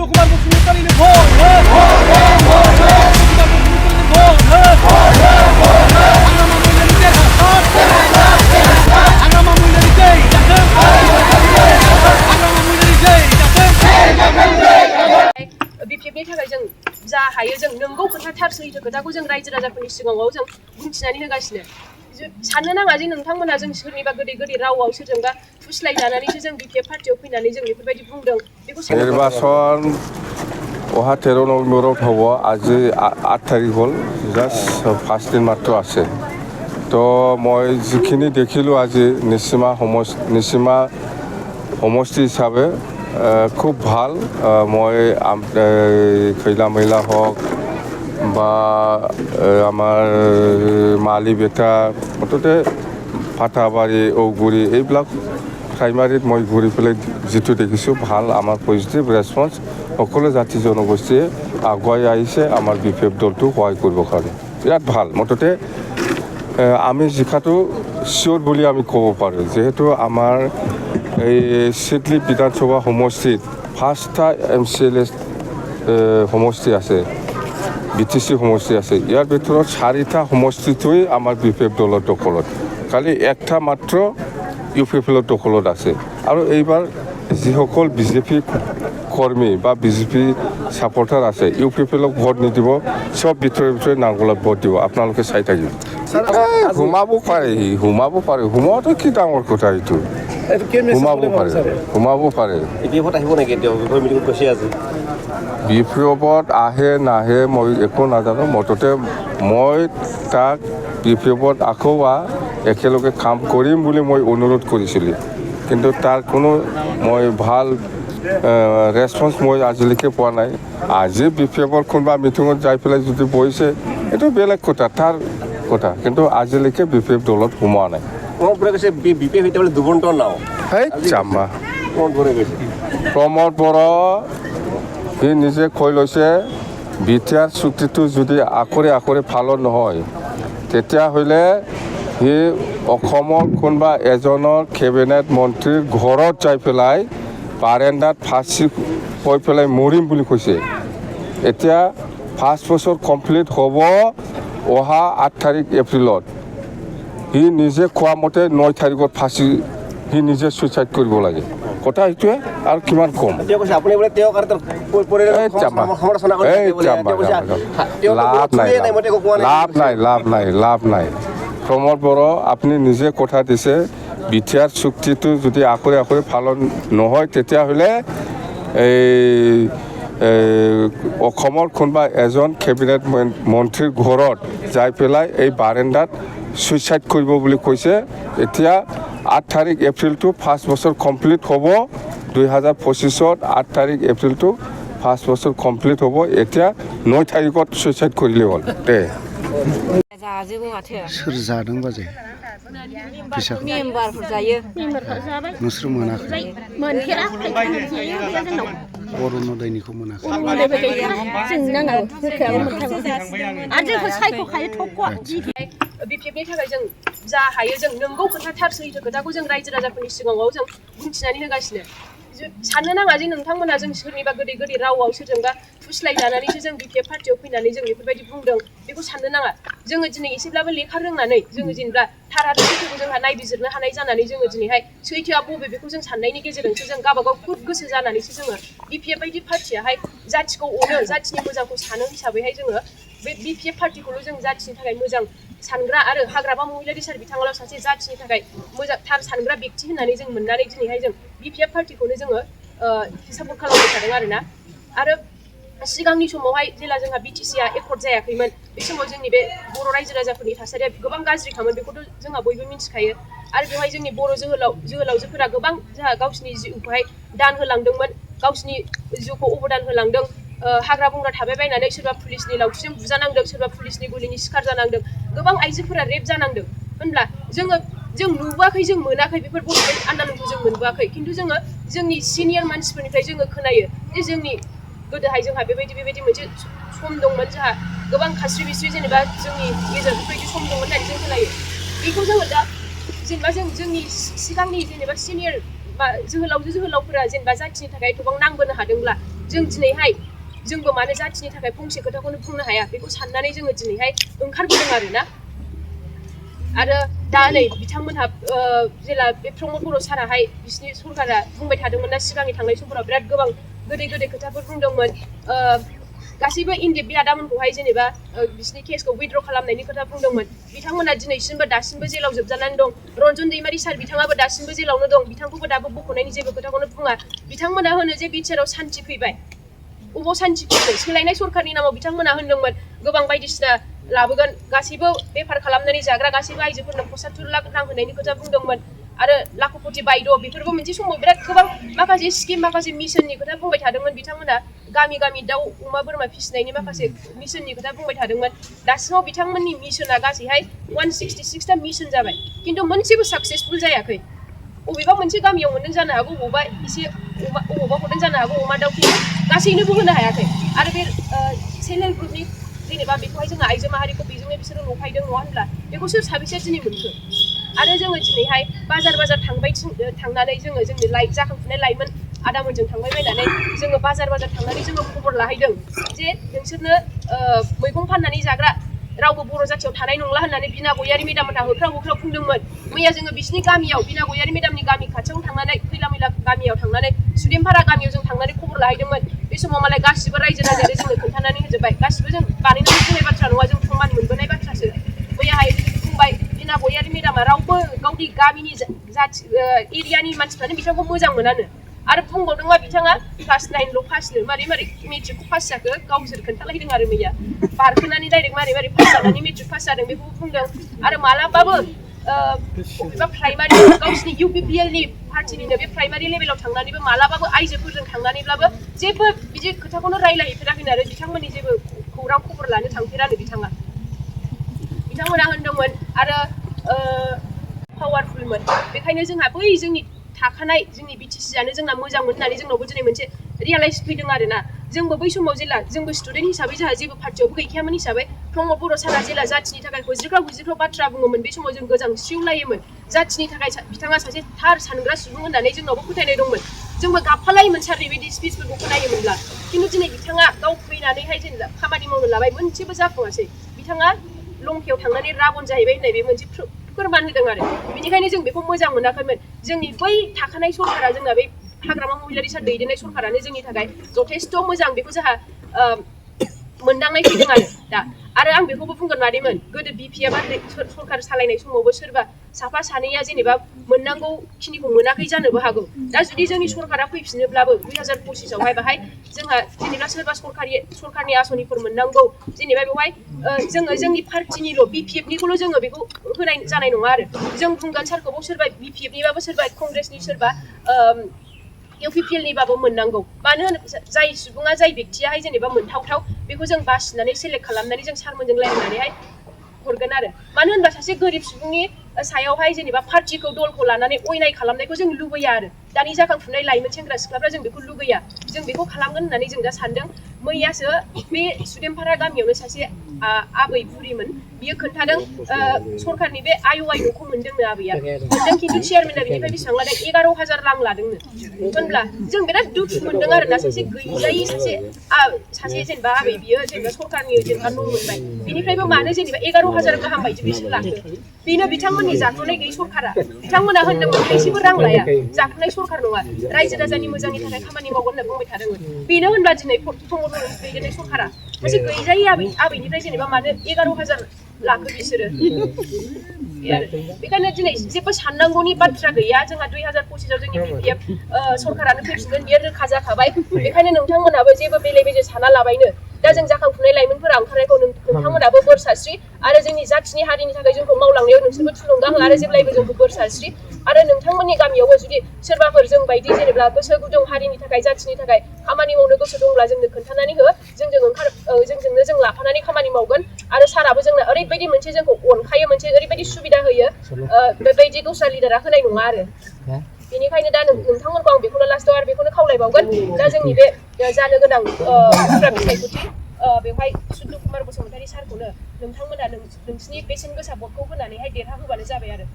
दुखुमान बसुमतारिनो भट हो बिपिएफनि थाखाय जों जा हायो जों नंगौ खोथा थार सैथो खोथाखौ जों रायजो राजाफोरनि सिगाङाव जों बुंथिनानै होगासिनो साननो नाङा जे नोंथांमोना जों सोरनिबा गोदै गोदै रावाव सोरजोंबा फुस्लायजानानैसो जों बिपिएफ पार्टियाव फैनानै जों बेफोरबायदि बुंदों बेखौ নির্বাচন অহা 13 নৱেম্বৰত হ'ব আজি 8 তাৰিখ হ'ল জাষ্ট 5 দিন মাত্ৰ আছে তো মই যিখিনি দেখিলোঁ আজি নিচিমা সমষ্টি হিচাপে খুব ভাল মই খৈলা মহিলা হওক বা আমাৰ মালি বেটা মুঠতে ফাটাবাৰী ঔগুৰি এইবিলাক প্ৰাইমাৰীত মই ঘূৰি পেলাই যিটো দেখিছোঁ ভাল আমাৰ পজিটিভ ৰেছপন্স সকলো জাতি জনগোষ্ঠীয়ে আগুৱাই আহিছে আমাৰ বিপিএফ দলটো সহায় কৰিবৰ কাৰণে বিৰাট ভাল মুঠতে আমি জিকাটো চিয়'ৰ বুলি আমি ক'ব পাৰোঁ যিহেতু আমাৰ এই চিডলি বিধানসভা সমষ্টিত 5টা MCLA সমষ্টি আছে BTC সমষ্টি আছে ইয়াৰ ভিতৰত 4টা সমষ্টিটোৱেই আমাৰ বিপিএফ দলৰ দখলত খালি একটা মাত্ৰ ইউপিএফৰ দখলত আছে আৰু এইবাৰ যিসকল বিজেপি কৰ্মী বা বিজেপি ছাপৰ্টাৰ আছে ইউপিএফক ভোট নিদিব সব ভিতৰে নাংগলত ভোট দিব আপোনালোকে চাই থাকিব সোমাব পাৰে সোমোৱাটো কি ডাঙৰ কথা এইটো সোমাব পাৰে বিপিএফত আহে নাহে মই একো নাজানো মুঠতে মই তাক বিপিএফত আকৌ একেলগে কাম কৰিম বুলি মই অনুৰোধ কৰিছিলোঁ কিন্তু তাৰ কোনো মই ভাল ৰেছপন্স মই আজিলৈকে পোৱা নাই আজি বিপিএফৰ কোনোবা মিটিঙত যাই পেলাই যদি বহিছে এইটো বেলেগ কথা তাৰ কথা কিন্তু আজিলৈকে বিপিএফ দলত সোমোৱা নাই প্ৰমোদ বড়ো সি নিজে কৈ লৈছে বিটিআৰ চুক্তিটো যদি আখৰে পালন নহয় তেতিয়াহ'লে সি অসমৰ কোনোবা এজনৰ কেবিনেট মন্ত্ৰীৰ ঘৰত যাই পেলাই বাৰেণ্ডাত ফাঁচি হৈ পেলাই মৰিম বুলি কৈছে এতিয়া 5 বছৰ কমপ্লিট হ'ব অহা 8 তাৰিখ এপ্ৰিলত সি নিজে কোৱা মতে 9 তাৰিখত ফাঁচি সি নিজে ছুইচাইড কৰিব লাগে কথা এইটোৱে আৰু কিমান কম লাভ নাই প্ৰমোদ বড়ো আপুনি নিজে কথা দিছে বিটিআৰ চুক্তিটো যদি আখৰে পালন নহয় তেতিয়াহ'লে এই অসমৰ কোনোবা এজন কেবিনেট মন্ত্ৰীৰ ঘৰত যাই পেলাই এই বাৰেণ্ডাত ছুইচাইড কৰিব বুলি কৈছে এতিয়া 8 তাৰিখ এপ্ৰিলটো 5 বছৰ কমপ্লিট হ'ব 2025ত 8 তাৰিখ এপ্ৰিলটো 5 বছৰ কমপ্লিট হ'ব এতিয়া 9 তাৰিখত ছুইচাইড কৰিলে হ'ল দে सोर जादों बाजै फैसाखौ मेम्बारफोर जायो नोंसोर मोनाखै अरुण'दयनिखौ मोनाखै बिपिएफनि थाखाय जों जा हायो जों नंगौ खोथा थार सैथो खोथाखौ जों रायजो राजाफोरनि सिगाङाव जों बुंथिनानै होगासिनो साननो नाङा जे नोंथांमोना जों सोरनिबा गोदै गोदै रावाव सोरजोंबा फुस्लायजानानैसो जों बिपिएफ पार्टियाव फैनानै जों बेफोरबायदि बुंदों बेखौ साननो नाङा जोङो दिनै एसेब्लाबो लेखा रोंनानै जोङो जेनेबा थार आरो सैथोखौ जोंहा नायबिजिरनो हानाय जानानै जोङो दिनैहाय सैथोआ बबे बेखौ जों साननायनि गेजेरजोंसो जों गावबागाव खुद गोसो जानानैसो जोङो बिपिएफ बायदि पार्टियाहाय जाथिखौ अनो जाथिनि मोजांखौ सानो हिसाबैहाय जोङो बे बिपिएफ पार्टिखौल' जों जाथिनि थाखाय मोजां सानग्रा आरो हाग्रामा महिलारि सार बिथाङाल' सासे जाथिनि थाखाय मोजां थार सानग्रा व्यक्ति होननानै जों मोननानै दिनैहाय जों बिपिएफ पार्टिखौनो जोङो सापर्ट खालामबाय थादों आरोना आरो सिगांनि समावहाय जेला जोंहा बिटिसिआ एकर्ड जायाखैमोन बे समाव जोंनि बे बर' रायजो राजाफोरनि थासारिया गोबां गाज्रिखामोन बेखौथ' जोंहा बयबो मिथिखायो आरो बेवहाय जोंनि बर' जोहोलावजोफोरा गोबां जोंहा गावसिनि जिउखौहाय दान होलांदोंमोन गावसिनि जिउखौ अबदान होलांदों हाग्रा बंग्रा थाबायबायनानै सोरबा पुलिसनि लावथिजों बुजानांदों सोरबा पुलिसनि गुलिनि शिकार जानांदों गोबां आइजोफोरा रेप जानांदों होनब्ला जों नुबोआखै जों मोनाखै बेफोर बर' आन्दोलनखौ जों मोनबोआखै खिन्थु जोङो जोंनि सिनियर मानसिफोरनिफ्राय जोङो खोनायो जे जोंनि गोदोहाय जोंहा बेबायदि मोनसे सम दंमोन जोंहा गोबां खास्रि बिस्रि जेनेबा जोंनि गेजेराव बेबायदि सम दंमोन होननानै जों खोनायो बेखौ जोङो दा जेनेबा जोंनि सिगांनि जेनेबा सिनियर बा जोहोलावफोरा जेनेबा जाथिनि थाखाय गोबां नांबोनो हादोंब्ला जों दिनैहाय जोंबो मानो जाथिनि थाखाय फंसे खोथाखौनो बुंनो हाया बेखौ साननानै जोङो दिनैहाय ओंखारबोदों आरोना आरो दा नै बिथांमोनहा जेला बे प्रमद बर' साराहाय बिसिनि सरकारा बुंबाय थादोंमोन ना सिगांनि थांनाय समफोराव बिराद गोबां गोदै गोदै खोथाफोर बुंदोंमोन गासैबो इनडेप बे आदामोनखौहाय जेनेबा बिसिनि केसखौ उइथड्र खालामनायनि खोथा बुंदोंमोन बिथांमोना दिनैसिमबो दासिमबो जेलाव जोबजानानै दं रन्जन दैमारि सार बिथाङाबो दासिमबो जेलावनो दं बिथांखौबो दाबो बख'नायनि जेबो खोथाखौनो बुङा बिथांमोना होनो जे बिटिआरआव सान्थि फैबाय अबाव सान्थि फैबाय सोलायनाय सरकारनि नामाव बिथांमोना होनदोंमोन गोबां बायदिसिना लाबोगोन गासैबो बेफार खालामनानै जाग्रा गासैबो आइजोफोरनो 75 लाख रां होनायनि खोथा बुंदोंमोन आरो लाखपति बायद' बेफोरबो मोनसे समाव बिराद गोबां माखासे स्किम माखासे मिशननि खोथा बुंबाय थादोंमोन बिथांमोना गामि गामि दाउ अमा बोरमा फिसिनायनि माखासे मिशननि खोथा बुंबाय थादोंमन दासिमाव बिथांमोननि मिशना गासैहाय 166टा मिशन जाबाय खिन्थु मोनसेबो साक्सेसफुल जायाखै अबेबा मोनसे गामियाव मोनदों जानो हागौ अबावबा एसे अबावबा हरदों जानो हागौ अमा दाउ गासैनोबो होनो हायाखै आरो बे सेल्फ हेल्प ग्रुपनि जेनेबा बेखौहाय जोङो आइजो माहारिखौ बेजोंनो बिसोरो लफायदों नङा होनब्ला बेखौ सोर साबेसे दिनै मोनखो आरो जोङो दिनैहाय बाजार थांनानै जोङो जोंनि जाखांफुनाय लाइमोन आदामोनजों थांबाय बायनानै जोङो बाजार थांनानै जोङो खबर लाहैदों जे नोंसोरनो मैगं फाननानै जाग्रा रावबो बर' जाथियाव थानाय नंला होननानै बिना गयारि मेदाममोनहा होख्राव बुंदोंमोन मैया जोङो बिसिनि गामियाव बिना गयारि मेदामनि गामि खाथियाव थांनानै खैला मैला गामियाव थांनानै सुदेमपारा गामियाव जों थांनानै खबर लाहैदोंमोन बे समाव मालाय गासिबो रायजो राजायानो जोंनो खोन्थानानै होजोब्बाय गासिबो जों बानायनानै बुंनाय बाथ्रा नङा जों प्रमाण मोनबोनाय बाथ्रासो मैयाहाय बुंबाय बिना गयारि मेदामा रावबो गावनि गामिनि जाथि एरियानि मानसिफ्रानो बिथांखौ मोजां मोनानो आरो बुंबावदोंबा बिथाङा क्लास 9ल' पासनो मारै मेट्रिकखौ पास जाखो गावसोर खोन्थालायदों आरो मैया बारखोनानै डाइरेक्ट मारै पास जानानै मेट्रिक पास जादों बेखौबो बुंदों आरो मालाबाबो बबेबा प्राइमारि गावसिनि इउपिपिएलनि पार्टिनिनो बे प्राइमारि लेभेलाव थांनानैबो मालाबाबो आइजोफोरजों थांनानैब्लाबो जेबो बिदि खोथाखौनो रायलायहैफेराखैनो आरो बिथांमोननि जेबो खौरां खबर लानो थांफेरानो बिथांमोना होनदोंमोन आरो पावारफुलमोन बेखायनो जोंहा बै जोंनि थाखानाय जोंनि बिटिसिआनो जोंना मोजांमोन होननानै जोंनावबो दिनै मोनसे रियेलाइज फैदों आरोना जोंबो बै समाव जेला जोंबो स्टुडेन्ट हिसाबै जोंहा जेबो पार्टियावबो गैखायामोन हिसाबै प्रमद बर' सारा जेला जाथिनि थाखाय गुज्रिख्राव बाथ्रा बुङोमोन बे समाव जों गोजांस्रिउलायोमोन जाथिनि थाखाय बिथाङा सासे थार सानग्रा सुबुं होननानै जोंनावबो फोथायनाय दंमोन जोंबो गाबफालायोमोन सारनि बिदि स्पिचफोरखौ खोनायोमोनब्ला खिन्थु दिनै बिथाङा गाव फैनानैहाय जेनेबा खामानि मावनो लाबाय मोनसेबो जाफुङासै बिथाङा लंकेयाव थांनानै राबन जाहैबाय होननाय बे मोनसे फोरमान होदों आरो बेनिखायनो जों बेखौ मोजां मोनाखैमोन जोंनि बै थाखानाय सरकारा जोंना बे हाग्रामा महिलारि सार दैदेननाय सरकारानो जोंनि थाखाय जथेस्थ' मोजां बेखौ जोंहा मोनदांनाय फैदों आरो आं बेखौबो बुंगोन मादैमोन गोदो बिपिएफआ सरकार सालायनाय समावबो सोरबा साफा सानैया जेनेबा मोननांगौ खिनिखौ मोनाखै जानोबो हागौ दा जुदि जोंनि सरकारा फैफिनोब्लाबो 2025आवहाय बाहाय जोंहा जेनेबा सोरबा सरकारनि आसनिफोर मोननांगौ जेनेबा बेवहाय जोङो जोंनि पार्टिनिल' बिपिएफनिखौल' जोङो बेखौ होनाय जानाय नङा आरो जों बुंगोन सारखौबो सोरबा बिपिएफनिबाबो सोरबा कंग्रेसनि सोरबा इउपिपिएलनिबाबो मोननांगौ मानो होनो जाय सुबुङा जाय बेक्तियाहाय जेनेबा मोनथावथाव बेखौ जों बासिनानै सेलेक्ट खालामनानै जों सारमोनजों रायलायनानैहाय हरगोन आरो मानो होनबा सासे गोरिब सुबुंनि सायावहाय जेनेबा पार्टिखौ दलखौ लानानै अयनाय खालामनायखौ जों लुबैया आरो दानि जाखांफुनाय लाइमोन सेंग्रा सिख्लाफ्रा जों बेखौ लुबैया जों बेखौ खालामगोन होननानै जों दा सानदों मैयासो बे सुदेमपारा गामियावनो सासे आबै बुरिमोन बियो खोन्थादों सरकारनि बे आइअआइ न'खौ मोनदोंनो आबैया मोनदों खिन्थु चेयारमेना बेनिफ्राय बेसेबां लादों 11,000 रां लादोंनो होनब्ला जों बिराद दुखु मोनदों आरोना सासे गैजायै सासे जेनेबा आबै बियो जेनेबा सरकारनि जेनेबा न' मोनबाय बिनिफ्रायबो मानो जेनेबा 11,000 गाहाम बायदि बिसोर लाखो बेनो बिथांमोननि जाख्ल'नाय गैयै सरकारा बिथांमोना होनदोंमोन थाइसेबो रां लाया जाख्ल'नाय सरकार नङा रायजो राजानि मोजांनि थाखाय खामानि मावगोन होनना बुंबाय थादोंमोन बेनो होनब्ला दिनै प्रमद बर'नि दैदेननाय सरकारा सासे गैजायै आबैनिफ्राय जेनेबा मानो 11,000 लाखो बिसोरो बेखायनो दिनै जेबो साननांगौनि बाथ्रा गैया जोंहा 2025आव जोंनि बिपिएफ सरकारानो फैफिनगोन बियो रोखा जाखाबाय बेखायनो नोंथांमोनाबो जेबो बेले बेजे साना लाबायनो दा जों जाखांफुनाय लाइमोनफोरा ओंखारनायखौ नोंथांमोनाबो बोर सारस्रि आरो जोंनि जाथिनि हारिनि थाखाय जोंखौ मावलांनायाव नोंसोरबो थुलुंगा हो आरो जेब्लायबो जोंखौ बोर सारस्रि आरो नोंथांमोननि गामियावबो जुदि सोरबाफोर जों बायदि जेनेबा गोसो गुदुं हारिनि थाखाय जाथिनि थाखाय खामानि मावनो गोसो दंब्ला जोंनो खोन्थानानै हो जोंजोंनो जों लाफानानै खामानि मावगोन आरो साराबो जोंनो ओरैबायदि मोनसे जोंखौ अनखायो मोनसे ओरैबायदि सुबिदा होयो बेबायदि दस्रा लिडारा होनाय नङा आरो बेनिखायनो दा नोंथांमोनखौ आं बेखौनो लास्टआव आरो बेखौनो खावलायबावगोन दा जोंनि बे जानो गोनां उफ्रा बिसायख'थि बेवहाय सुद्र कुमार बसुमतारी सारखौनो नोंथांमोना नोंसिनि बेसेन गोसा भटखौ होनानैहाय देरहा होबानो जाबाय आरो